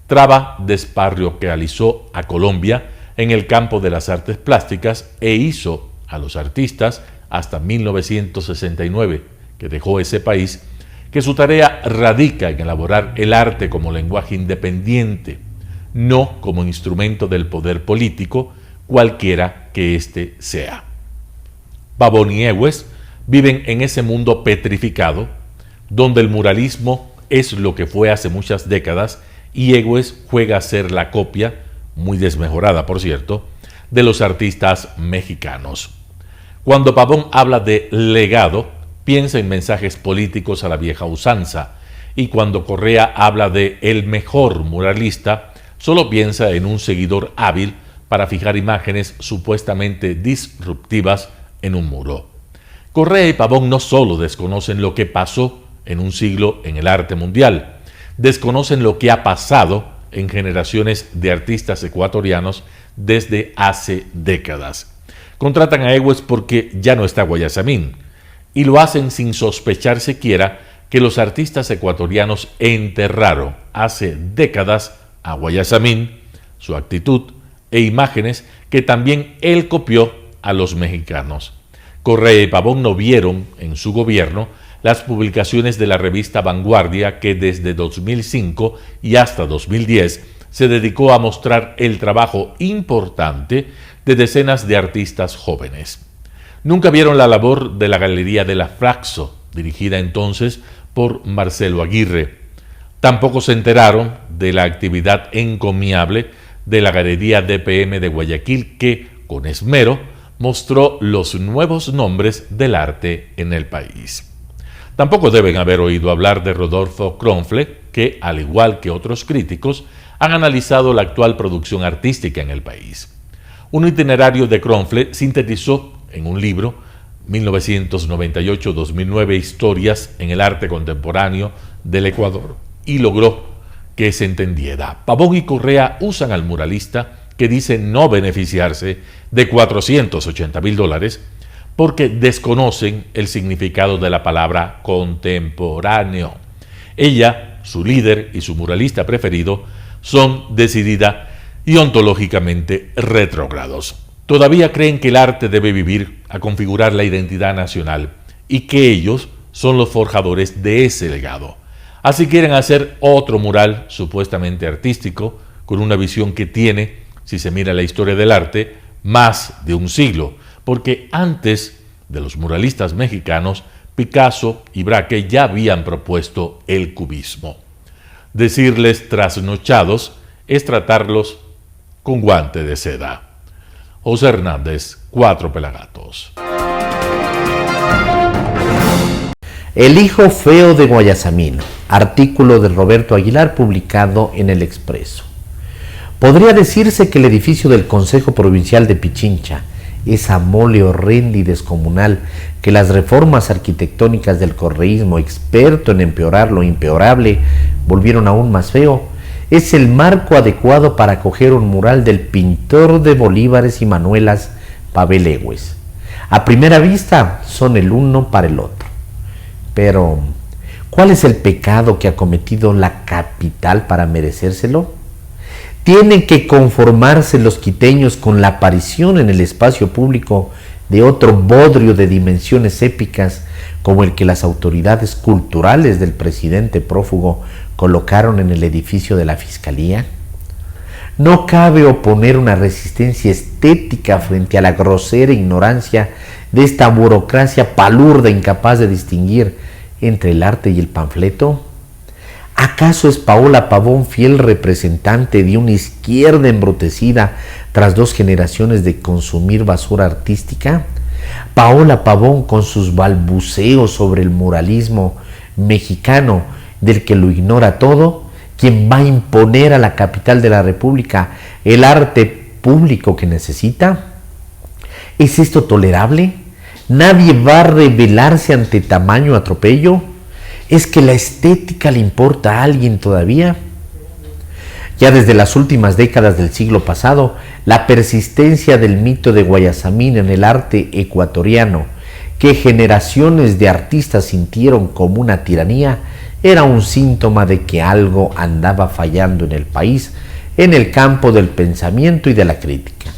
Traba desparroquializó a Colombia en el campo de las artes plásticas e hizo a los artistas, hasta 1969, que dejó ese país, que su tarea radica en elaborar el arte como lenguaje independiente, no como instrumento del poder político, cualquiera que éste sea. Pavón y Egues viven en ese mundo petrificado, donde el muralismo es lo que fue hace muchas décadas y Egues juega a ser la copia, muy desmejorada por cierto, de los artistas mexicanos. Cuando Pavón habla de legado, piensa en mensajes políticos a la vieja usanza, y cuando Correa habla de el mejor muralista, solo piensa en un seguidor hábil para fijar imágenes supuestamente disruptivas en un muro. Correa y Pavón no solo desconocen lo que pasó en un siglo en el arte mundial, desconocen lo que ha pasado en generaciones de artistas ecuatorianos desde hace décadas. Contratan a Egues porque ya no está Guayasamín, y lo hacen sin sospechar siquiera que los artistas ecuatorianos enterraron hace décadas a Guayasamín, su actitud e imágenes que también él copió a los mexicanos. Correa y Pavón no vieron en su gobierno las publicaciones de la revista Vanguardia, que desde 2005 y hasta 2010 se dedicó a mostrar el trabajo importante de decenas de artistas jóvenes. Nunca vieron la labor de la Galería de la Flaxo, dirigida entonces por Marcelo Aguirre. Tampoco se enteraron de la actividad encomiable de la Galería DPM de Guayaquil, que, con esmero, mostró los nuevos nombres del arte en el país. Tampoco deben haber oído hablar de Rodolfo Kronfle, que, al igual que otros críticos, han analizado la actual producción artística en el país. Un itinerario de Kronfle sintetizó en un libro, 1998-2009, Historias en el arte contemporáneo del Ecuador, y logró que se entendiera. Pavón y Correa usan al muralista, que dice no beneficiarse de $480,000, porque desconocen el significado de la palabra contemporáneo. Ella, su líder y su muralista preferido son decidida y ontológicamente retrógrados. Todavía creen que el arte debe vivir a configurar la identidad nacional y que ellos son los forjadores de ese legado. Así quieren hacer otro mural supuestamente artístico con una visión que tiene, si se mira la historia del arte, más de un siglo, porque antes de los muralistas mexicanos, Picasso y Braque ya habían propuesto el cubismo. Decirles trasnochados es tratarlos con guante de seda. José Hernández, Cuatro Pelagatos. El hijo feo de Guayasamín, artículo de Roberto Aguilar publicado en El Expreso. Podría decirse que el edificio del Consejo Provincial de Pichincha, esa mole horrenda y descomunal que las reformas arquitectónicas del correísmo, experto en empeorar lo impeorable, volvieron aún más feo, es el marco adecuado para acoger un mural del pintor de bolívares y manuelas, Pavel Ewes. A primera vista son el uno para el otro. Pero, ¿cuál es el pecado que ha cometido la capital para merecérselo? Tienen que conformarse los quiteños con la aparición en el espacio público de otro bodrio de dimensiones épicas como el que las autoridades culturales del presidente prófugo colocaron en el edificio de la Fiscalía. No cabe oponer una resistencia estética frente a la grosera ignorancia de esta burocracia palurda incapaz de distinguir entre el arte y el panfleto. ¿Acaso es Paola Pavón fiel representante de una izquierda embrutecida tras 2 generaciones de consumir basura artística? Paola Pavón, con sus balbuceos sobre el muralismo mexicano del que lo ignora todo, quien va a imponer a la capital de la República el arte público que necesita. ¿Es esto tolerable? ¿Nadie va a rebelarse ante tamaño atropello? ¿Es que la estética le importa a alguien todavía? Ya desde las últimas décadas del siglo pasado, la persistencia del mito de Guayasamín en el arte ecuatoriano, que generaciones de artistas sintieron como una tiranía, era un síntoma de que algo andaba fallando en el país, en el campo del pensamiento y de la crítica.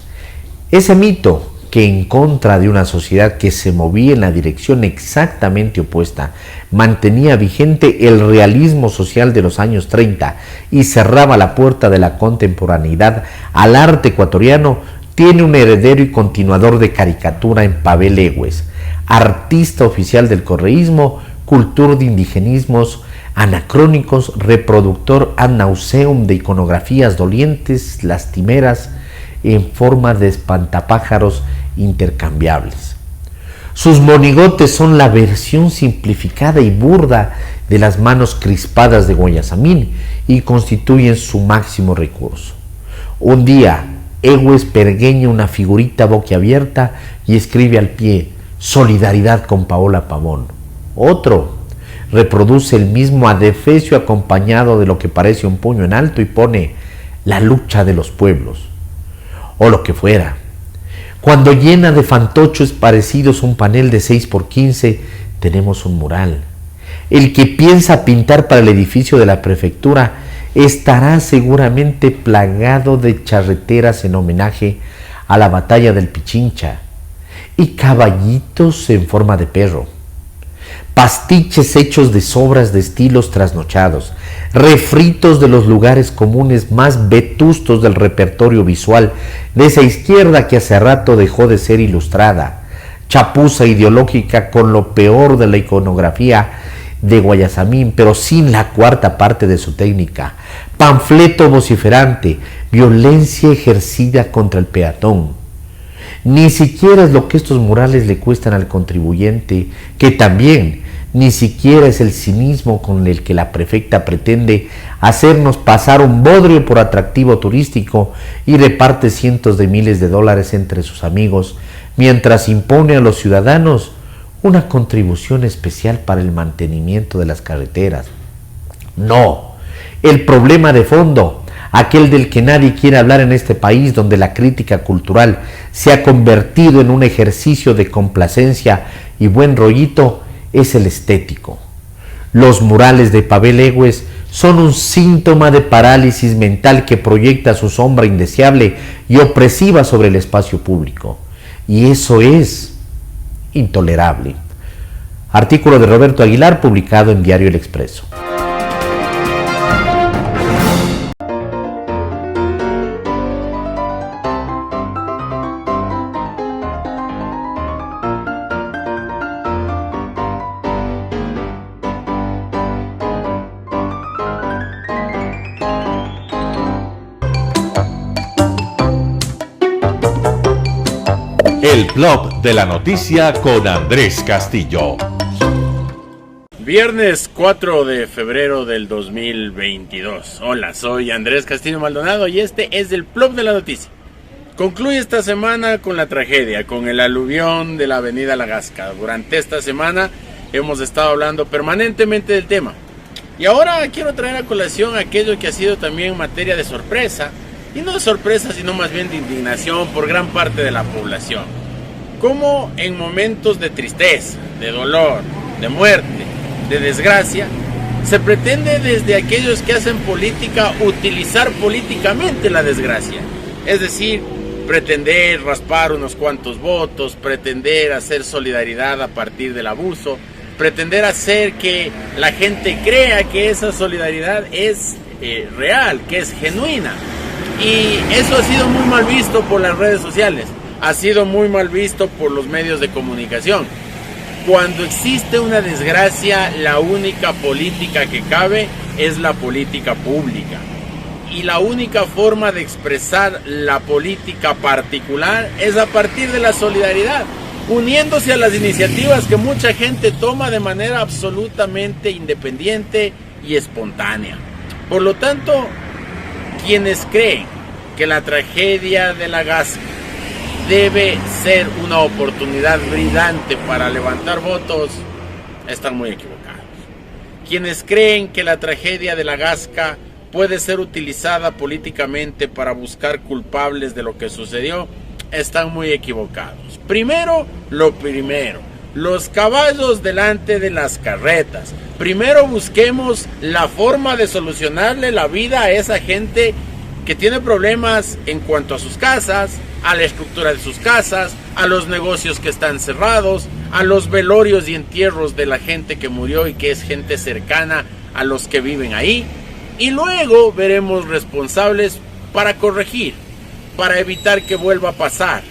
Ese mito, que en contra de una sociedad que se movía en la dirección exactamente opuesta, mantenía vigente el realismo social de los años 30 y cerraba la puerta de la contemporaneidad al arte ecuatoriano, tiene un heredero y continuador de caricatura en Pavel Ewes, artista oficial del correísmo, cultor de indigenismos anacrónicos, reproductor ad nauseum de iconografías dolientes, lastimeras, en forma de espantapájaros intercambiables. Sus monigotes son la versión simplificada y burda de las manos crispadas de Guayasamín y constituyen su máximo recurso. Un día, Ewes pergueña una figurita boquiabierta y escribe al pie: solidaridad con Paola Pavón. Otro reproduce el mismo adefesio acompañado de lo que parece un puño en alto y pone: la lucha de los pueblos, o lo que fuera. Cuando llena de fantoches parecidos un panel de 6x15, tenemos un mural. El que piensa pintar para el edificio de la prefectura estará seguramente plagado de charreteras en homenaje a la batalla del Pichincha y caballitos en forma de perro. Pastiches hechos de sobras de estilos trasnochados, refritos de los lugares comunes más vetustos del repertorio visual de esa izquierda que hace rato dejó de ser ilustrada, chapuza ideológica con lo peor de la iconografía de Guayasamín, pero sin la cuarta parte de su técnica, panfleto vociferante, violencia ejercida contra el peatón. Ni siquiera es lo que estos murales le cuestan al contribuyente, que también ni siquiera es el cinismo con el que la prefecta pretende hacernos pasar un bodrio por atractivo turístico y reparte cientos de miles de dólares entre sus amigos, mientras impone a los ciudadanos una contribución especial para el mantenimiento de las carreteras. No, El problema de fondo, aquel del que nadie quiere hablar en este país, donde la crítica cultural se ha convertido en un ejercicio de complacencia y buen rollito, es el estético. Los murales de Pavel Egües son un síntoma de parálisis mental que proyecta su sombra indeseable y opresiva sobre el espacio público. Y eso es intolerable. Artículo de Roberto Aguilar, publicado en Diario El Expreso. El blog de la noticia con Andrés Castillo. Viernes 4 de febrero del 2022. Hola, soy Andrés Castillo Maldonado y este es el blog de la noticia. Concluye esta semana con la tragedia, con el aluvión de la avenida La Gasca. Durante esta semana hemos estado hablando permanentemente del tema. Y ahora quiero traer a colación aquello que ha sido también materia de sorpresa. Y no de sorpresa, sino más bien de indignación por gran parte de la población. Cómo en momentos de tristeza, de dolor, de muerte, de desgracia, se pretende desde aquellos que hacen política utilizar políticamente la desgracia. Es decir, pretender raspar unos cuantos votos, pretender hacer solidaridad a partir del abuso, pretender hacer que la gente crea que esa solidaridad es real, que es genuina. Y eso ha sido muy mal visto por las redes sociales, ha sido muy mal visto por los medios de comunicación. Cuando existe una desgracia, la única política que cabe es la política pública. Y la única forma de expresar la política particular es a partir de la solidaridad, uniéndose a las iniciativas que mucha gente toma de manera absolutamente independiente y espontánea. Por lo tanto, quienes creen que la tragedia de La Gasca debe ser una oportunidad brillante para levantar votos, están muy equivocados. Quienes creen que la tragedia de La Gasca puede ser utilizada políticamente para buscar culpables de lo que sucedió, están muy equivocados. Primero, lo primero, los caballos delante de las carretas. Primero busquemos la forma de solucionarle la vida a esa gente que tiene problemas en cuanto a sus casas, a la estructura de sus casas, a los negocios que están cerrados, a los velorios y entierros de la gente que murió y que es gente cercana a los que viven ahí. Y luego veremos responsables para corregir, para evitar que vuelva a pasar,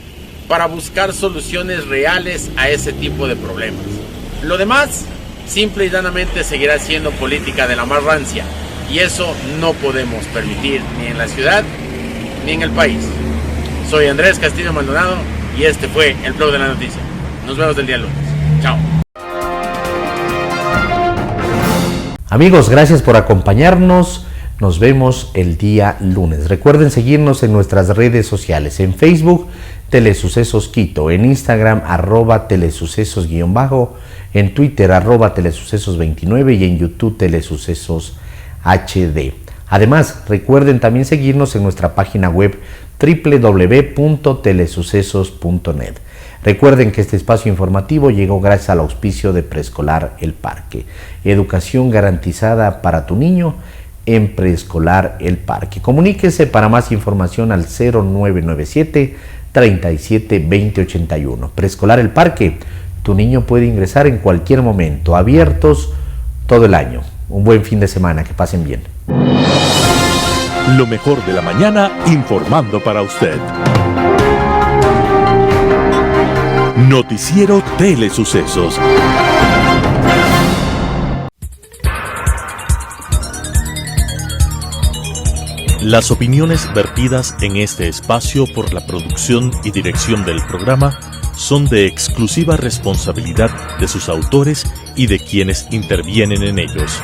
para buscar soluciones reales a ese tipo de problemas. Lo demás, simple y llanamente, seguirá siendo política de la más rancia. Y eso no podemos permitir ni en la ciudad ni en el país. Soy Andrés Castillo Maldonado y este fue el blog de la noticia. Nos vemos el día lunes. Chao. Amigos, gracias por acompañarnos. Nos vemos el día lunes. Recuerden seguirnos en nuestras redes sociales. En Facebook, Telesucesos Quito. En Instagram, @telesucesos_. En Twitter, @telesucesos29. Y en YouTube, Telesucesos HD. Además, recuerden también seguirnos en nuestra página web www.telesucesos.net. Recuerden que este espacio informativo llegó gracias al auspicio de Preescolar El Parque. Educación garantizada para tu niño en Preescolar El Parque. Comuníquese para más información al 0997 37 20 81. Preescolar El Parque. Tu niño puede ingresar en cualquier momento. Abiertos todo el año. Un buen fin de semana, que pasen bien. Lo mejor de la mañana informando para usted. Noticiero Telesucesos. Las opiniones vertidas en este espacio por la producción y dirección del programa son de exclusiva responsabilidad de sus autores y de quienes intervienen en ellos.